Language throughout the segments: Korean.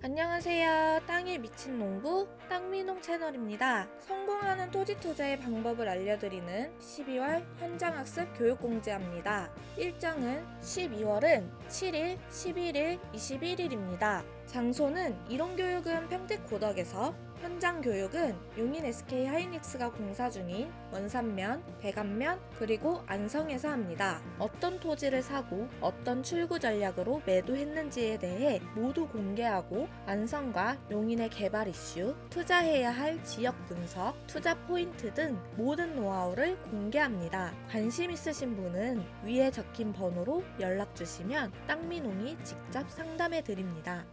안녕하세요. 땅에 미친 농부 땅미농 채널입니다. 성공하는 토지 투자의 방법을 알려드리는 12월 현장학습 교육공지합니다. 일정은 12월은 7일, 11일, 21일입니다. 장소는 이론교육은 평택고덕에서, 현장 교육은 용인 SK 하이닉스가 공사 중인 원산면, 백안면, 그리고 안성에서 합니다. 어떤 토지를 사고 어떤 출구 전략으로 매도했는지에 대해 모두 공개하고 안성과 용인의 개발 이슈, 투자해야 할 지역 분석, 투자 포인트 등 모든 노하우를 공개합니다. 관심 있으신 분은 위에 적힌 번호로 연락 주시면 땅미농이 직접 상담해 드립니다.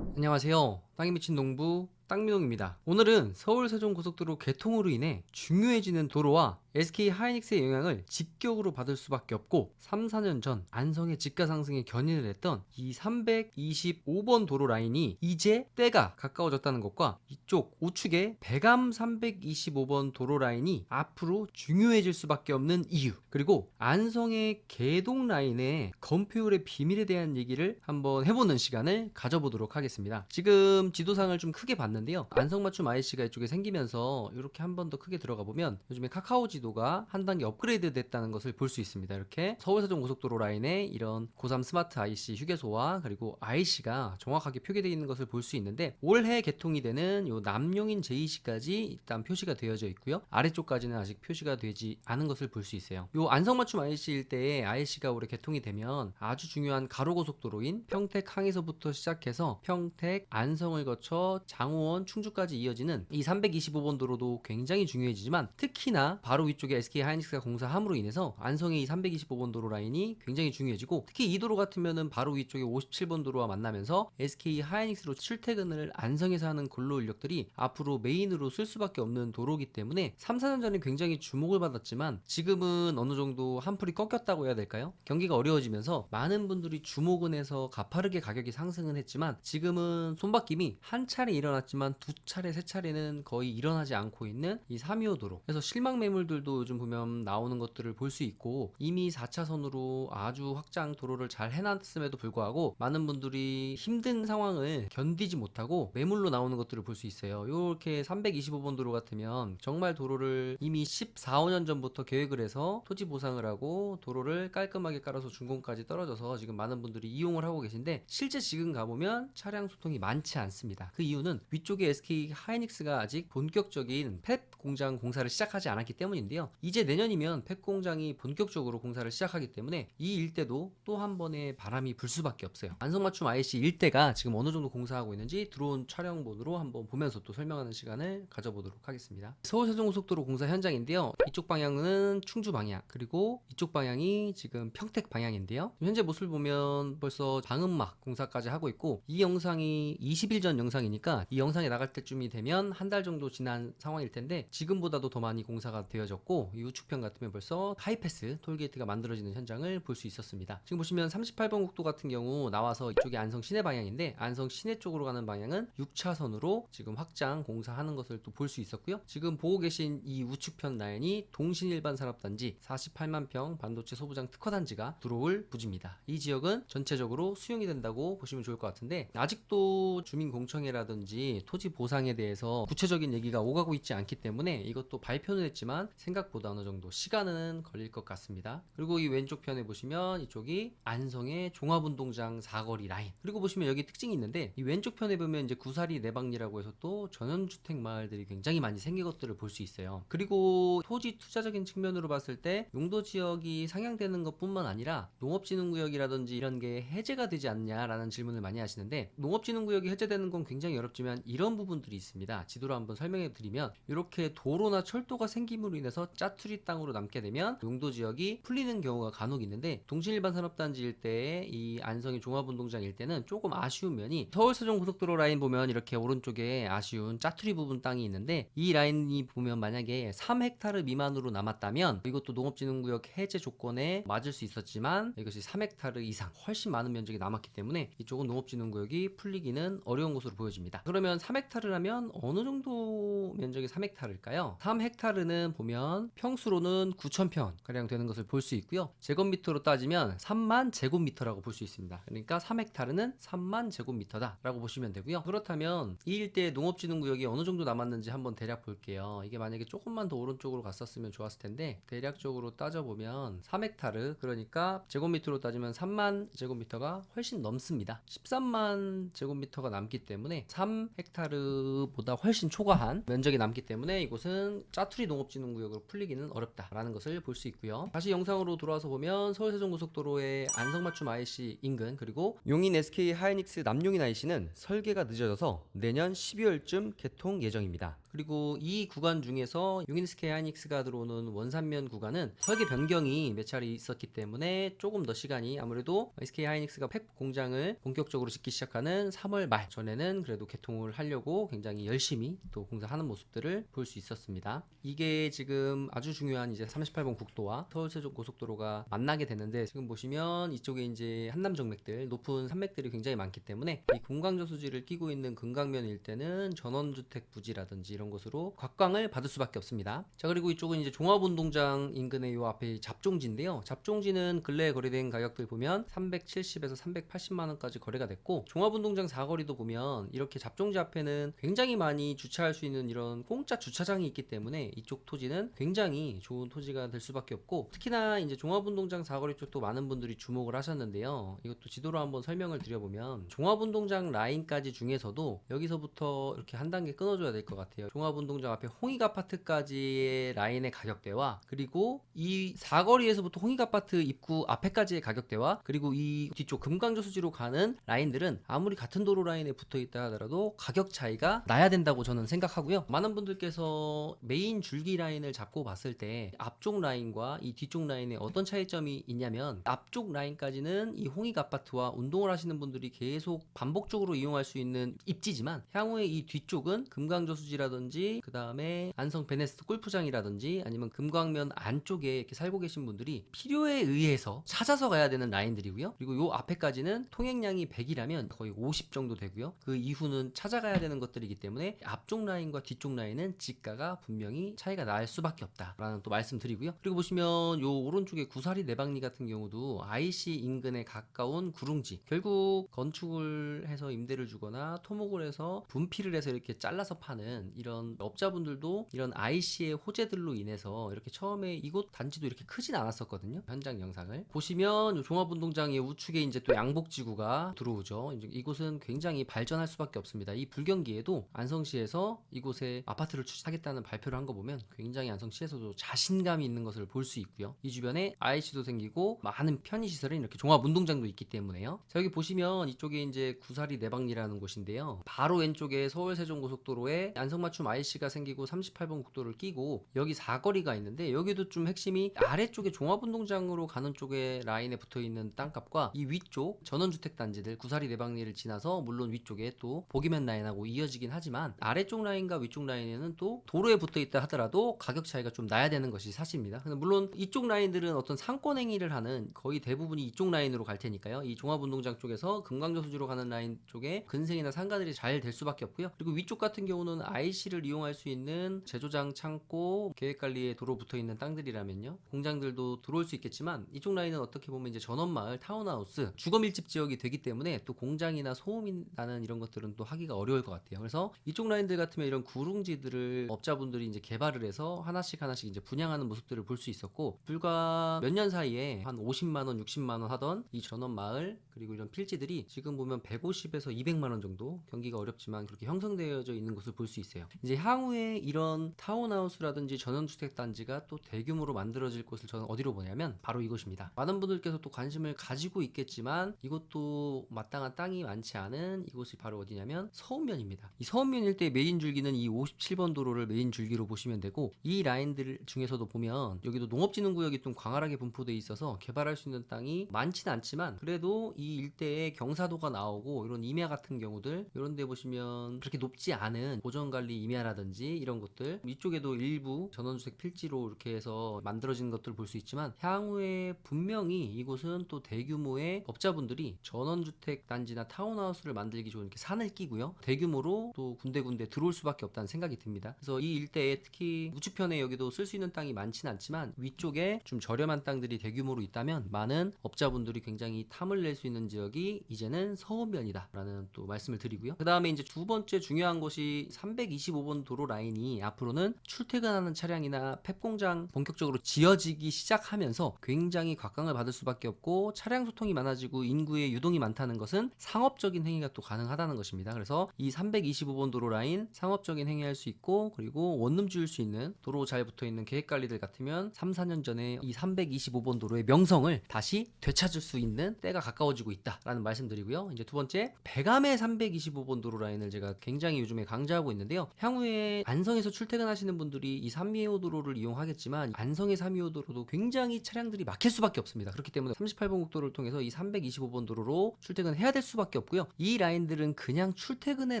안녕하세요. 땅에 미친 농부 땅민홍입니다. 오늘은 서울 세종고속도로 개통으로 인해 중요해지는 도로와 SK 하이닉스의 영향을 직격으로 받을 수밖에 없고 3, 4년 전 안성의 집가 상승에 견인을 했던 이 325번 도로 라인이 이제 때가 가까워졌다는 것과 이쪽 우측에 백암 325번 도로 라인이 앞으로 중요해질 수밖에 없는 이유, 그리고 안성의 개동 라인의 건폐율의 비밀에 대한 얘기를 한번 해보는 시간을 가져보도록 하겠습니다. 지금 지도상을 좀 크게 봤는데요, 안성맞춤 IC가 이쪽에 생기면서 이렇게 한 번 더 크게 들어가 보면 요즘에 카카오 지도가 한 단계 업그레이드 됐다는 것을 볼 수 있습니다. 이렇게 서울세종고속도로 라인에 이런 고3 스마트 IC 휴게소와 그리고 IC가 정확하게 표기되어 있는 것을 볼 수 있는데, 올해 개통이 되는 요 남용인 JC까지 일단 표시가 되어져 있고요, 아래쪽까지는 아직 표시가 되지 않은 것을 볼 수 있어요. 요 안성맞춤 IC 일대에 IC가 올해 개통이 되면 아주 중요한 가로고속도로인 평택 항에서부터 시작해서 평택 안성을 거쳐 장호원 충주까지 이어지는 이 325번 도로도 굉장히 중요해지지만, 특히나 바로 위쪽에 SK 하이닉스가 공사함으로 인해서 안성의 이 325번 도로 라인이 굉장히 중요해지고, 특히 이 도로 같으면은 바로 위쪽에 57번 도로와 만나면서 SK 하이닉스로 출퇴근을 안성에서 하는 근로 인력들이 앞으로 메인으로 쓸 수밖에 없는 도로이기 때문에 3, 4년 전에 굉장히 주목을 받았지만 지금은 어느 정도 한풀이 꺾였다고 해야 될까요? 경기가 어려워지면서 많은 분들이 주목은 해서 가파르게 가격이 상승은 했지만, 지금은 손바뀜이 한 차례 일어났지만 두 차례, 세 차례는 거의 일어나지 않고 있는 이 325 도로. 그래서 실망 매물들도 요즘 보면 나오는 것들을 볼 수 있고, 이미 4차선으로 아주 확장 도로를 잘 해놨음에도 불구하고 많은 분들이 힘든 상황을 견디지 못하고 매물로 나오는 것들을 볼 수 있어요. 이렇게 325번 도로 같으면 정말 도로를 이미 14, 5년 전부터 계획을 해서 토지 보상을 하고 도로를 깔끔하게 깔아서 준공까지 떨어져서 지금 많은 분들이 이용을 하고 계신데, 실제 지금 가보면 차량 소통이 많지 않습니다. 그 이유는 위쪽에 SK 하이닉스가 아직 본격적인 팹 공장 공사를 시작하지 않았기 때문인데요, 이제 내년이면 팹 공장이 본격적으로 공사를 시작하기 때문에 이 일대도 또 한 번의 바람이 불 수밖에 없어요. 안성맞춤 IC 일대가 지금 어느 정도 공사하고 있는지 들어온 촬영본으로 한번 보면서 또 설명하는 시간을 가져보도록 하겠습니다. 서울세종고속도로 공사 현장인데요, 이쪽 방향은 충주 방향, 그리고 이쪽 방향이 지금 평택 방향인데요, 현재 모습을 보면 벌써 방음막 공사까지 하고 있고, 이 영상이 20일 전 영상이니까 이 영상이 나갈 때쯤이 되면 한 달 정도 지난 상황일 텐데, 지금보다도 더 많이 공사가 되어졌고, 이 우측편 같으면 벌써 하이패스 톨게이트가 만들어지는 현장을 볼 수 있었습니다. 지금 보시면 38번 국도 같은 경우 나와서 이쪽이 안성 시내 방향인데, 안성 시내 쪽으로 가는 방향은 6차선으로 지금 확장 공사하는 것을 또 볼 수 있었고요, 지금 보고 계신 이 우측편 라인이 동신일반산업단지 48만 평 반도체 소부장 특화단지가 들어올 부지입니다. 이 지역은 전체적으로 수용이 된다고 보시면 좋을 것 같은데, 아직도 주민공청회라든지 토지 보상에 대해서 구체적인 얘기가 오가고 있지 않기 때문에 이것도 발표는 했지만 생각보다 어느 정도 시간은 걸릴 것 같습니다. 그리고 이 왼쪽 편에 보시면 이쪽이 안성의 종합운동장 사거리 라인, 그리고 보시면 여기 특징이 있는데, 이 왼쪽 편에 보면 이제 구사리 내방리라고 해서 또 전원주택 마을들이 굉장히 많이 생긴 것들을 볼 수 있어요. 그리고 토지 투자적인 측면으로 봤을 때 용도 지역이 상향되는 것 뿐만 아니라 농업진흥구역이라든지 이런 게 해제가 되지 않냐라는 질문을 많이 하시는데, 농업진흥구역이 해제되는 건 굉장히 어렵지만 이런 부분들이 있습니다. 지도로 한번 설명해 드리면, 이렇게 도로나 철도가 생김으로 인해서 짜투리 땅으로 남게 되면 용도 지역이 풀리는 경우가 간혹 있는데, 동신일반산업단지 일대의 이 안성의 종합운동장 일대는 조금 아쉬운 면이, 서울세종고속도로 라인 보면 이렇게 오른쪽에 아쉬운 짜투리 부분 땅이 있는데, 이 라인이 보면 만약에 3헥타르 미만으로 남았다면 이것도 농업진흥구역 해제 조건에 맞을 수 있었지만, 이것이 3헥타르 이상 훨씬 많은 면적이 남았기 때문에 이쪽은 농업진흥구역이 풀리기는 어려운 것으로 보여집니다. 그러면 그러면 3헥타르라면 어느 정도 면적이 3헥타르일까요? 3헥타르는 보면 평수로는 9,000평 가량 되는 것을 볼 수 있고요. 제곱미터로 따지면 3만 제곱미터라고 볼 수 있습니다. 그러니까 3헥타르는 3만 제곱미터다 라고 보시면 되고요. 그렇다면 이 일대의 농업진흥구역이 어느 정도 남았는지 한번 대략 볼게요. 이게 만약에 조금만 더 오른쪽으로 갔었으면 좋았을 텐데 대략적으로 따져보면 3헥타르, 그러니까 제곱미터로 따지면 3만 제곱미터가 훨씬 넘습니다. 13만 제곱미터가 남기 때문에 3헥타르보다 훨씬 초과한 면적이 남기 때문에 이곳은 짜투리 농업진흥구역으로 풀리기는 어렵다라는 것을 볼 수 있고요. 다시 영상으로 돌아와서 보면 서울 세종고속도로의 안성맞춤 IC 인근, 그리고 용인 SK 하이닉스 남용인 IC는 설계가 늦어져서 내년 12월쯤 개통 예정입니다. 그리고 이 구간 중에서 용인 SK 하이닉스가 들어오는 원산면 구간은 설계 변경이 몇 차례 있었기 때문에 조금 더 시간이, 아무래도 SK 하이닉스가 팩 공장을 본격적으로 짓기 시작하는 3월 말 전에는 그래도 개통을 하려고 굉장히 열심히 또 공사하는 모습들을 볼 수 있었습니다. 이게 지금 아주 중요한 이제 38번 국도와 서울 세종 고속도로가 만나게 되는데, 지금 보시면 이쪽에 이제 한남 정맥들, 높은 산맥들이 굉장히 많기 때문에 이 공강저수지를 끼고 있는 금강면 일대는 전원주택 부지라든지 이런 곳으로 각광을 받을 수밖에 없습니다. 자, 그리고 이쪽은 이제 종합운동장 인근의 요 앞에 잡종지인데요. 잡종지는 근래에 거래된 가격들 보면 370에서 380만 원까지 거래가 됐고, 종합운동장 사거리도 보면 이렇게 잡종지 앞에는 굉장히 많이 주차할 수 있는 이런 공짜 주차장이 있기 때문에 이쪽 토지는 굉장히 좋은 토지가 될 수밖에 없고, 특히나 이제 종합운동장 사거리 쪽도 많은 분들이 주목을 하셨는데요. 이것도 지도로 한번 설명을 드려보면 종합운동장 라인까지 중에서도 여기서부터 이렇게 한 단계 끊어줘야 될 것 같아요. 종합운동장 앞에 홍익아파트까지의 라인의 가격대와, 그리고 이 사거리에서부터 홍익아파트 입구 앞에까지의 가격대와, 그리고 이 뒤쪽 금강저수지로 가는 라인들은 아무리 같은 도로 라인에 붙어있다 하더라도 가격 차이가 나야 된다고 저는 생각하고요. 많은 분들께서 메인 줄기 라인을 잡고 봤을 때 앞쪽 라인과 이 뒤쪽 라인에 어떤 차이점이 있냐면, 앞쪽 라인까지는 이 홍익아파트와 운동을 하시는 분들이 계속 반복적으로 이용할 수 있는 입지지만, 향후에 이 뒤쪽은 금강저수지라든지 그 다음에 안성 베네스트 골프장이라든지 아니면 금광면 안쪽에 이렇게 살고 계신 분들이 필요에 의해서 찾아서 가야 되는 라인들이고요. 그리고 요 앞에까지는 통행량이 100이라면 거의 50 정도 되고요. 그 이후는 찾아가야 되는 것들이기 때문에 앞쪽 라인과 뒤쪽 라인은 지가가 분명히 차이가 날 수밖에 없다라는 또 말씀드리고요. 그리고 보시면 요 오른쪽에 구사리 내방리 같은 경우도 IC 인근에 가까운 구릉지, 결국 건축을 해서 임대를 주거나 토목을 해서 분필을 해서 이렇게 잘라서 파는 이런 업자분들도 이런 IC의 호재들로 인해서 이렇게 처음에 이곳 단지도 이렇게 크진 않았었거든요. 현장 영상을 보시면 종합운동장의 우측에 이제 또 양복지구가 들어오죠. 이제 이곳은 굉장히 발전할 수밖에 없습니다. 이 불경기에도 안성시에서 이곳에 아파트를 추진하겠다는 발표를 한 거 보면 굉장히 안성시에서도 자신감이 있는 것을 볼 수 있고요. 이 주변에 IC도 생기고 많은 편의시설인 이렇게 종합운동장도 있기 때문에요. 자, 여기 보시면 이쪽에 이제 구사리 내방리라는 곳인데요. 바로 왼쪽에 서울 세종고속도로에 안성맞춤 IC가 생기고 38번 국도를 끼고 여기 사거리가 있는데, 여기도 좀 핵심이 아래쪽에 종합운동장으로 가는 쪽에 라인에 붙어있는 땅값과 이 위쪽 전원주택 단지들 구사리 내방리를 지나서, 물론 위쪽에 또 보기면 라인하고 이어지긴 하지만 아래쪽 라인과 위쪽 라인에는 또 도로에 붙어있다 하더라도 가격 차이가 좀 나야 되는 것이 사실입니다. 근데 물론 이쪽 라인들은 어떤 상권 행위를 하는 거의 대부분이 이쪽 라인으로 갈 테니까요. 이 종합운동장 쪽에서 금강저수지로 가는 라인 쪽에 근생이나 상가들이 잘 될 수밖에 없고요. 그리고 위쪽 같은 경우는 IC를 이용할 수 있는 제조장, 창고, 계획관리에 도로 붙어있는 땅들이라면요, 공장들도 들어올 수 있겠지만, 이쪽 라인은 어떻게 보면 이제 전원마을, 타운하우스, 주거밀집 지역이 되기 때문에 또 공장이나 소음이 나는 이런 것들은 또 하기가 어려울 것 같아요. 그래서 이쪽 라인들 같으면 이런 구릉지들을 업자분들이 이제 개발을 해서 하나씩 이제 분양하는 모습들을 볼 수 있었고, 불과 몇 년 사이에 한 50만원, 60만원 하던 이 전원마을, 그리고 이런 필지들이 지금 보면 150에서 200만원 정도, 경기가 어렵지만 그렇게 형성되어져 있는 것을 볼 수 있어요. 이제 향후에 이런 타운하우스라든지 전원주택 단지가 또 대규모로 만들어질 곳을 저는 어디로 보냐면 바로 이곳입니다. 많은 분들께서 또 관심을 가지고 있겠지만 이것도 마땅한 땅이 많지 않은 이곳이 바로 어디냐면 서운면입니다. 이 서운면 일대의 메인 줄기는 이 57번 도로를 메인 줄기로 보시면 되고, 이 라인들 중에서도 보면 여기도 농업진흥구역이 좀 광활하게 분포되어 있어서 개발할 수 있는 땅이 많지는 않지만, 그래도 이 일대에 경사도가 나오고 이런 임야 같은 경우들, 이런 데 보시면 그렇게 높지 않은 보전관리 임야라든지 이런 곳들, 위쪽에도 일부 전원주택 필지로 이렇게 해서 만들어진 것들을 볼 수 있지만, 향후에 분명히 이곳은 또 대규모의 업자분들이 전원주택 단지나 타운하우스를 만들기 좋은 이렇게 산을 끼고요, 대규모로 또 군데군데 들어올 수밖에 없다는 생각이 듭니다. 그래서 이 일대에 특히 우측편에 여기도 쓸 수 있는 땅이 많지는 않지만, 위쪽에 좀 저렴한 땅들이 대규모로 있다면 많은 업자분들이 굉장히 탐을 낼 수 있는 지역이 이제는 서원면이다 라는 또 말씀을 드리고요. 그 다음에 이제 두 번째 중요한 것이 325번 도로 라인이 앞으로는 출퇴근하는 차량이나 펩 공장 본격적으로 지어지기 시작하면서 굉장히 곽강을 받을 수밖에 없고, 차량 소통이 많아지고 인구의 유동이 많다는 것은 상업적인 행위가 또 가능하다는 것입니다. 그래서 이 325번 도로 라인 상업적인 행위할 수 있고, 그리고 원룸 지을 수 있는 도로 잘 붙어있는 계획관리들 같으면 3, 4년 전에 이 325번 도로의 명성을 다시 되찾을 수 있는 때가 가까워지고 있다라는 말씀드리고요. 이제 두 번째, 백암의 325번 도로 라인을 제가 굉장히 요즘에 강조하고 있는데요. 향후에 안성에서 출퇴근하시는 분들이 이 325 도로를 이용하겠지만, 안성의 325 도로도 굉장히 차량들이 막힐 수밖에 없습니다. 그렇기 때문에 38번 국도를 통해서 이 325번 도로로 출퇴근해야 될 수밖에 없고요. 이 라인들은 그냥 출퇴근의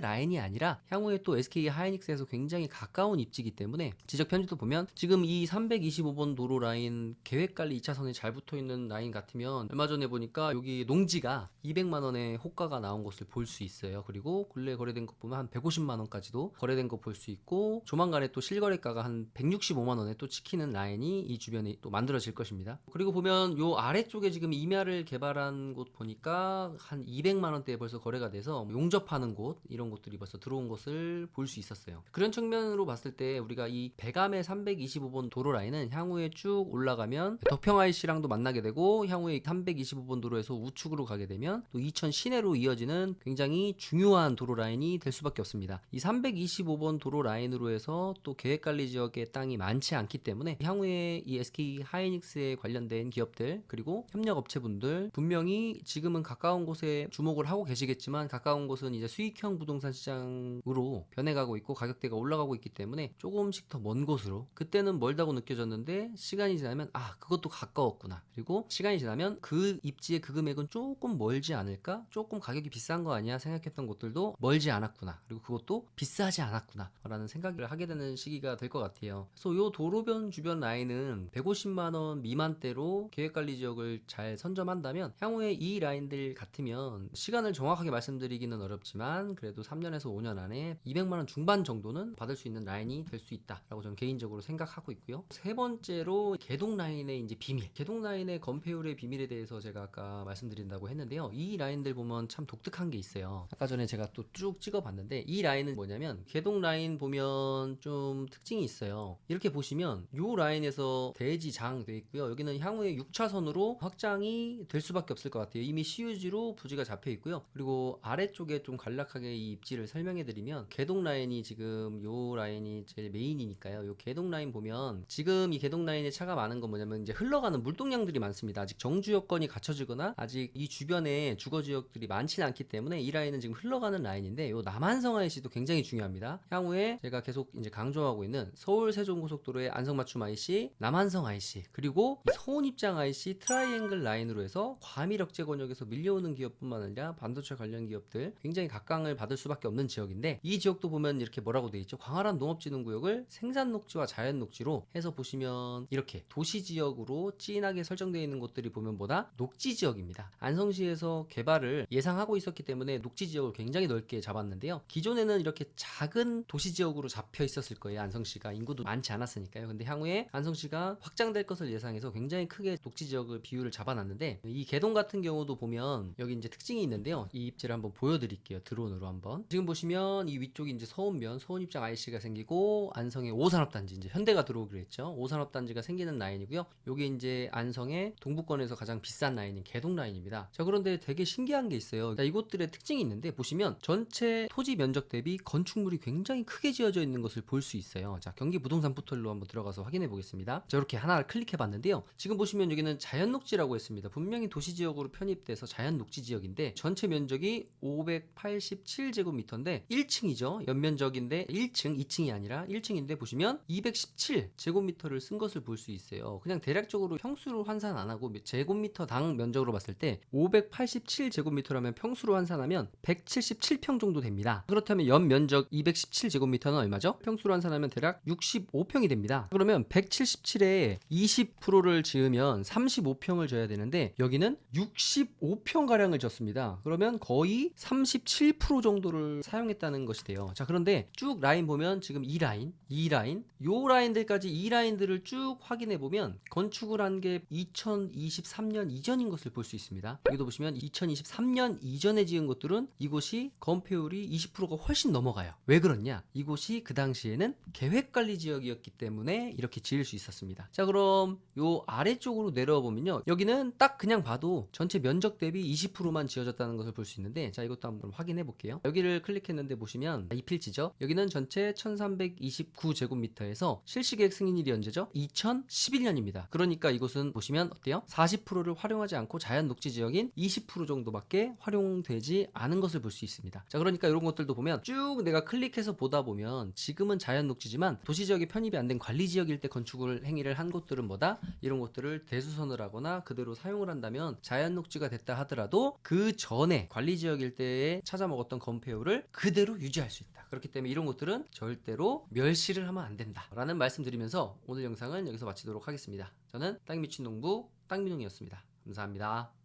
라인이 아니라 향후에 또 SK 하이닉스에서 굉장히 가까운 입지이기 때문에, 지적 편지도 보면 지금 이 325번 도로 라인 계획관리 2차선에 잘 붙어있는 라인 같으면, 얼마 전에 보니까 여기 농지가 200만원의 호가가 나온 것을 볼 수 있어요. 그리고 근래 거래된 것 보면 한 150만원까지도 거래된 거 볼 수 있고, 조만간에 또 실거래가가 한 165만원에 또 찍히는 라인이 이 주변에 또 만들어질 것입니다. 그리고 보면 요 아래쪽에 지금 임야를 개발한 곳 보니까 한 200만원대에 벌써 거래가 돼서 용접하는 곳, 이런 곳들이 벌써 들어온 것을 볼 수 있었어요. 그런 측면으로 봤을 때 우리가 이 백암의 325번 도로 라인은 향후에 쭉 올라가면 덕평 IC랑도 만나게 되고, 향후에 325번 도로에서 우측으로 가게 되면 또 이천 시내로 이어지는 굉장히 중요한 도로 라인이 될 수밖에 없습니다. 이 325번 도로 라인으로 해서 또 계획관리 지역에 땅이 많지 않기 때문에 향후에 이 SK 하이닉스에 관련된 기업들, 그리고 협력업체분들, 분명히 지금은 가까운 곳에 주목을 하고 계시겠지만, 가까운 곳은 이제 수익형 부동산 시장으로 변해가고 있고 가격대가 올라가고 있기 때문에 조금씩 더 먼 곳으로, 그때는 멀다고 느껴졌는데 시간이 지나면 그것도 가까웠구나, 그리고 시간이 지나면 그 입지의 그 금액은 조금 멀지 않을까, 조금 가격이 비싼 거 아니야 생각했던 곳들도 멀지 않았구나, 그리고 그것도 비싸지 않았구나 라는 생각을 하게 되는 시기가 될 것 같아요. 그래서 요 도로변 주변 라인은 150만원 미만대로 계획관리 지역을 잘 선점한다면, 향후에 이 라인들 같으면 시간을 정확하게 말씀드리기는 어렵지만 그래도 3년에서 5년 안에 200만원 중반 정도는 받을 수 있는 라인이 될 수 있다라고 저는 개인적으로 생각하고 있고요. 세 번째로 개동 라인의 이제 비밀, 개동 라인의 건폐율의 비밀에 대해서 제가 아까 말씀드린다고 했는데요. 이 라인들 보면 참 독특한 게 있어요. 아까 전에 제가 또 쭉 찍어봤는데, 이 라인은 뭐냐면, 개동 라인 보면 좀 특징이 있어요. 이렇게 보시면 요 라인에서 대지장 돼 있고요. 여기는 향후에 6차선으로 확장이 될 수밖에 없을 것 같아요. 이미 CUG로 부지가 잡혀 있고요. 그리고 아래쪽에 좀 간략하게 이 입지를 설명해 드리면, 개동 라인이 지금 요 라인이 제일 메인이니까요. 요 개동 라인 보면 지금 이 개동 라인에 차가 많은 건 뭐냐면, 이제 흘러가는 물동량들이 많습니다. 아직 정주 여건이 갖춰지거나 아직 이 주변에 주거 지역들이 많지는 않기 때문에 이 라인은 지금 흘러가는 라인인데, 요 남한성 IC도 굉장히 중요합니다. 향후에 제가 계속 이제 강조하고 있는 서울 세종고속도로의 안성맞춤 IC, 남한성 IC, 그리고 서운입장 IC 트라이앵글 라인으로 해서 과밀억제 권역에서 밀려오는 기업뿐만 아니라 반도체 관련 기업들 굉장히 각광을 받을 수밖에 없는 지역인데, 이 지역도 보면 이렇게 뭐라고 되어 있죠? 광활한 농업진흥구역을 생산녹지와 자연녹지로 해서 보시면 이렇게 도시지역으로 진하게 설정되어 있는 곳들이 보면 뭐다? 녹지지역입니다. 안성시에서 개발을 예상하고 있었기 때문에 녹지지역을 굉장히 넓게 잡았는데요. 기존에는 이렇게 작은 도시지역으로 잡혀 있었을 거예요. 안성시가 인구도 많지 않았으니까요. 근데 향후에 안성시가 확장될 것을 예상해서 굉장히 크게 녹지지역을 비율을 잡아놨는데, 이 개동 같은 경우도 보면 여기 이제 특징이 있는데요. 이 입지를 한번 보여드릴게요. 드론으로 한번. 지금 보시면 이 위쪽이 이제 서운면, 서운입장 IC가 생기고, 안성의 5산업단지, 이제 현대가 들어오기로 했죠. 5산업단지가 생기는 라인이고요. 요게 이제 안성의 동부권에서 가장 비싼 라인인 개동 라인입니다. 자, 그런데 되게 신기한 게 있어요. 자, 이곳들의 특징이 있는데, 보시면 전체 토지 면적 대비 건축물이 굉장히 크게 지어져 있는 것을 볼 수 있어요. 자, 경기 부동산 포털로 한번 들어가서 확인해 보겠습니다. 자, 이렇게 하나를 클릭해 봤는데요. 지금 보시면 여기는 자연녹지라고 했습니다. 분명히 도시지역으로 편입돼서 자연녹지 지역인데, 전체 면적이 587제곱미터인데 1층이죠. 연면적인데 1층, 2층이 아니라 1층인데 보시면 217제곱미터를 쓴 것을 볼 수 있어요. 그냥 대략적으로 평수로 환산 안 하고 제곱미터당 면적으로 봤을 때 587제곱미터라면 평수로 환산하면 177평 정도 됩니다. 그렇다면 연면적 217 177제곱미터는 얼마죠? 평수로 환산하면 대략 65평이 됩니다. 그러면 177에 20%를 지으면 35평을 줘야 되는데 여기는 65평가량을 줬습니다. 그러면 거의 37% 정도를 사용했다는 것이 돼요. 자, 그런데 쭉 라인 보면 지금 이 라인, 요 라인들까지 이 라인들을 쭉 확인해 보면 건축을 한 게 2023년 이전인 것을 볼 수 있습니다. 여기도 보시면 2023년 이전에 지은 것들은 이곳이 건폐율이 20%가 훨씬 넘어가요. 왜 그렇냐? 이곳이 그 당시에는 계획관리 지역이었기 때문에 이렇게 지을 수 있었습니다. 자, 그럼 요 아래쪽으로 내려와 보면요, 여기는 딱 그냥 봐도 전체 면적 대비 20%만 지어졌다는 것을 볼 수 있는데, 자, 이것도 한번 확인해 볼게요. 여기를 클릭했는데 보시면 이 필지죠. 여기는 전체 1329제곱미터에서 실시계획 승인일이 언제죠? 2011년입니다. 그러니까 이곳은 보시면 어때요? 40%를 활용하지 않고 자연 녹지 지역인 20% 정도밖에 활용되지 않은 것을 볼 수 있습니다. 자, 그러니까 이런 것들도 보면 쭉 내가 클릭해서 보다 보면 지금은 자연 녹지지만 도시 지역이 편입이 안 된 관리 지역일 때 건축을 행위를 한 곳들은 뭐다? 이런 곳들을 대수선을 하거나 그대로 사용을 한다면 자연 녹지가 됐다 하더라도 그 전에 관리 지역일 때에 찾아 먹었던 건폐율을 그대로 유지할 수 있다. 그렇기 때문에 이런 것들은 절대로 멸시를 하면 안 된다 라는 말씀드리면서 오늘 영상은 여기서 마치도록 하겠습니다. 저는 땅이 미친 농부 땅민홍이었습니다. 감사합니다.